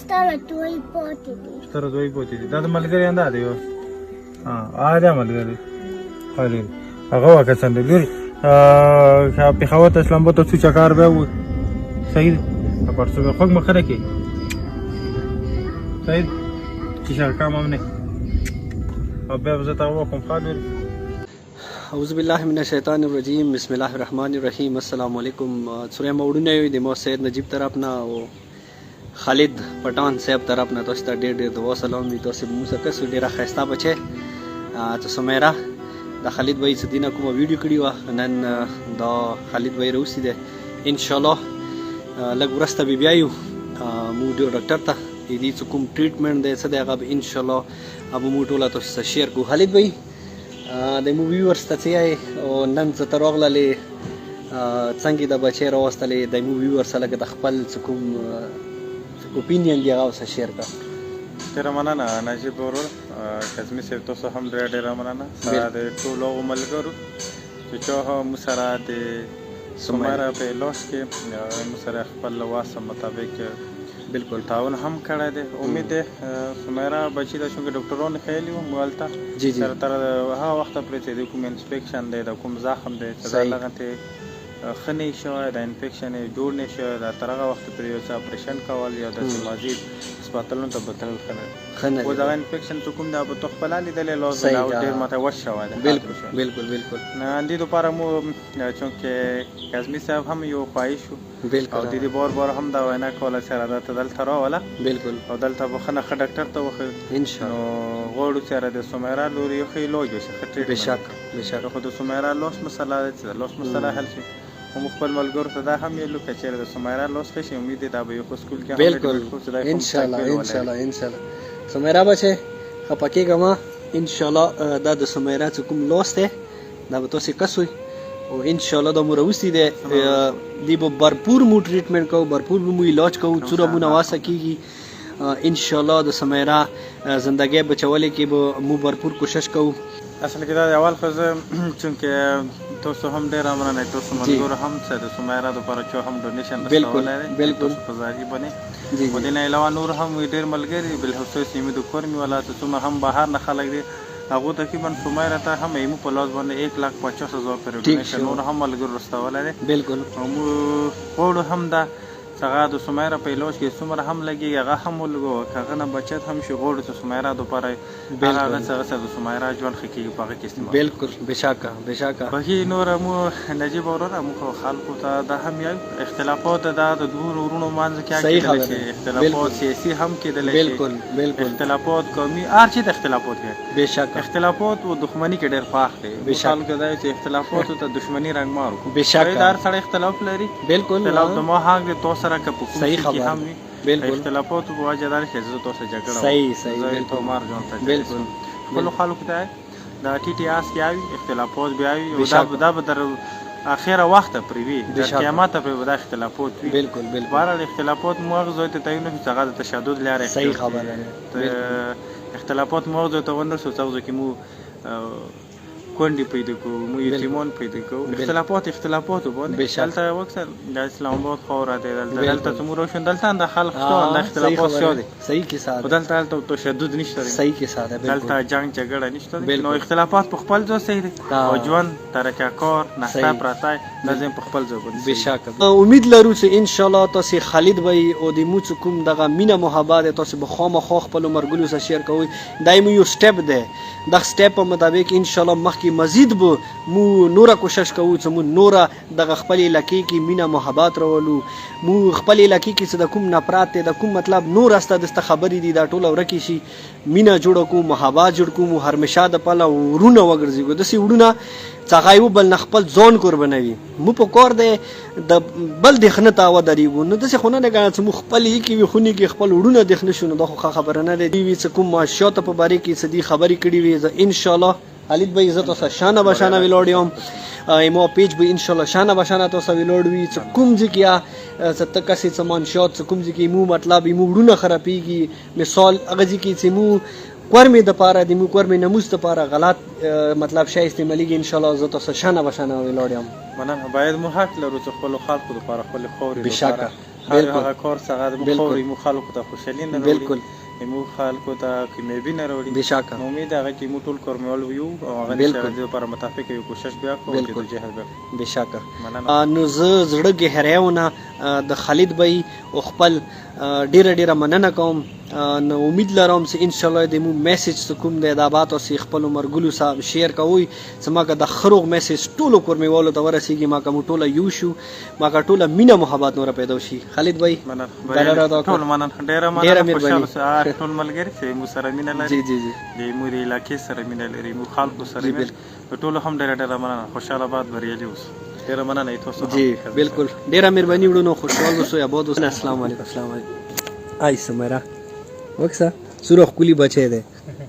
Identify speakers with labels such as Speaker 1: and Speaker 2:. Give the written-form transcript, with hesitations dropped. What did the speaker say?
Speaker 1: ستاره دوی پاتې دي.
Speaker 2: ستاره دوی پاتې دي. دا د ملګري انده دی. دا ملګري خالي هغه وکړه لري پېښور ته اسلام آباد ته څو چکر به و صحیح دی پرسو خوږ مخره کې صحیح چې شرکام هم نه او بیا زه ته وکم خالي.
Speaker 3: اعوذ بالله من الشیطان الرجیم بسم الله الرحمن الرحیم. السلام علیکم. سورہ موډونه د مو سید نجیب طرف نه او خالد پټان صاحب طرف نه تاسو ته ډېر دعا سلام دي. تاسو مو سره څه ډېره خسته بچي ته سمیرا د خالد بھائی څه دینه کومه ویډیو کړی و نن دا خالد بھائی روسی ده ان شاء الله لږ ورسته بیا یو مو ډاکټر ته دې څه کوم ټریټمنټ دی څه دی هغه ان شاء الله ابو مو ټوله تاسو سره شیر کو. خالد بھائی د مو ویورز ته څه او نن څه ترغللې څنګه د بچی راوستلې د مو ویورز سره د خپل څه کوم اوپینین دی هغه سره شیر کا.
Speaker 2: ډېره مننه نجیب ورور کاظمي صاحب تاسو هم ډېره مننه د ټولو ملګرو چې چا مو سره د سمیرا په لاس کې مو سره خپل واسه مطابق بالکل تعاون هم کړی دی. امید ده سمیرا بچی د څنګه ډاکټرانو خیالي و مولته تر هغه وخت پرې چې د کوم انسپیکشن دی د کوم زخم دی چې دا لغته خنی شوی د انفیکشن جوړ نه شوی دا تر هغه وخت پرې یو څه اپریشن کول یا د مزید هسپتالونو ته بتل خنه و دا انفیکشن چې کوم دا په خپل لیدل لازم او ډیر ماته وش شوی دی. بالکل نه اندې دوپاره مو چونکه کاظمي صاحب هم یو خواهش او د دې بار هم دا وینا کوله چې را ته دلته راوله بالکل او دلته بخنه خ ډاکټر ته وخه ان شاء الله غوړو چې د سمیرا لوري خو لوګي څه خټې بشک خو د سمیرا لوس مسله ده لوس مسله حل شي هم خپل ملګرو ته دا هم یو لکه چې د سمیرا لوس خشي امید ده به یو سکول کې
Speaker 3: بالکل ان شاء الله سمیرا بچي خپکه ګما ان شاء الله دا د سمیرا کوم لوس ده دا به تاسو کسوي او ان شاء الله د مروسی ده دی به भरपूर مو ټریټمنټ کو भरपूर مو علاج کو څوره مو نواسه کیږي ان شاء الله د سمیرا زندګي بچولې کې به مو भरपूर کوشش کوو.
Speaker 2: اصل کې دا اول خو چونکه تاسو هم ډیر امرانه تاسو ملګرو هم څه د سمیرا د پر چو هم ډونیشن بالکل په ځای باندې و دې نه علاوه نور هم ډیر ملګری بل خصوص یمه د کورمي ولا ته هم بهر نه خلک دي هغه تقریبا سمیرا ته هم ایمو په لاس باندې 1,50,000 پر ډونیشن نور هم ملګرو رستولای بالکل مو وړو هم دا څنګه د سمیرا په لوش کې څومره هم لګي هغه هم ولګو هغه نه بچت هم شي غوړ ته سمیرا د پاره هغه څنګه د سمیرا ژوند خکې په هغه کې استعمال بالکل بشاکه په نور مو نجیب اورور مو خلکو ته د هم یو اختلافات د دوه ورونو مانځ کې کې اختلافات سیاسي هم کېدل بالکل اختلافات قومي هر چی د اختلافات کې بشاکه اختلافات او دښمنی کې ډېر فرق دی. مثال کې دا چې اختلافات ته دښمنی رنگ مارو بشاکه دار سره اختلاف لري بالکل اختلاف د ما حق د توسره که په کوم کې هم بالکل اختلافات په وجه دار چې زه تاسو جګړه صحیح بالکل مار جون ته بالکل بل خلکو ته دا ټي ټي اس کې اوي اختلافات بیا وي او دا به در اخیره وخت پرې وي د قیامت په ودا اختلافات وي بالکل بهر اختلافات مغزو ته تعین نه څنګه د تشدد لري صحیح خبره اختلافات مغزو ته ونه څه کې مو کونډي پیدا کو مو یتیمان پیدا کو اختلافات باندې دلته وکړه د اسلام آباد خورا دی دلته څومره روشن دلته د خلک ټول د اختلافات شوه صحیح کې ساده دلته تشدد نشته صحیح کې ساده دلته جنگ جګړه نشته نو اختلافات په خپل ځای صحیح دي او ژوند ترکه کار نستا پراتای لازم په خپل ځای باندې بشک امید لرو چې ان شاء الله تاسو خالد بھائی او د مو کوم دغه مینا محبت تاسو به خامخا خپل مرګلو سره شیر کوئ دایمو یو سټپ ده د سټپ په مطابق ان شاء الله مخکې مزید به مو نوره کوشش کوو چې مو نوره دغه خپل علاقې کې مینا محبت راولو مو خپل علاقې کې څه د کوم نفرت د کوم مطلب نور است د خبرې دي دا ټول ورکی شي مینا جوړ کو محبت جوړ کو هرمشه د پاله ورونه وګرځي د سی ورونه څنګه بل خپل ځون قربانوي مو په کور دی د بل دخنه تا و دریو نو د څه خونه نه غواړم چې مو خپل یې کې خونی کې خپل ورونه دخنه شونه د خبره نه دی وی څه کوم ماشوت په باره کې څه دی خبرې کړي وي ان شاء الله خالد بھائی عزت اوسه شانه بشانه ویلوډیوم ایمو پیج به ان شاء الله شانه بشانه تاسو ویلوډوي چې کوم ځکه ستکسي سامان شوت کوم ځکه مو مطلب مو ورونه خرابيږي مثال هغه ځکه چې مو کورمې د پاره د مو کورمې نموز ته پاره غلط مطلب شای استعمالي ان شاء الله عزت اوسه شانه بشانه ویلوډیوم مننه باید مو حق لرو چې خپل خلکو د پاره خپل خوري بشکره هر هغه کار څنګه د مخوري مخالفت ته خوشالي نه
Speaker 3: بالکل
Speaker 2: مو خلکو ته کامیابی نه راوړي
Speaker 3: بشکه
Speaker 2: امید هغه چې مو ټول کارمول یو او هغه د لپاره متفق یو کوشش بیا کوو چې د جهاد
Speaker 3: بشکه نو زه زړه ګهراونه د خالد بھائی او خپل ډیره مننه کوم نو امید لرم چې ان شاء الله د مو میسج کوم د ادابات او خپل مرګلو صاحب شیر کوي سماګه د خروغ میسج ټولو کورمیوالو ته ورسیږي ما کوم ټوله یو شو ما کا ټوله مینا محبت نور پیدا شي خالد بھائی
Speaker 2: ټول مننه ډیره خوشاله ټول ملګری چې مو سره مینه لري
Speaker 3: جی
Speaker 2: د موري علاقې سره مینه لري مو خلکو سره مینه ټول هم ډیره مننه خوشاله آباد بریالي اوس ډیره مننه تاسو
Speaker 3: جی بالکل ډیره مهرباني وړو خوشحال اوسئ آباد اوسئ السلام علیکم آی سمیرا وکسا سورخ کلی بچی دی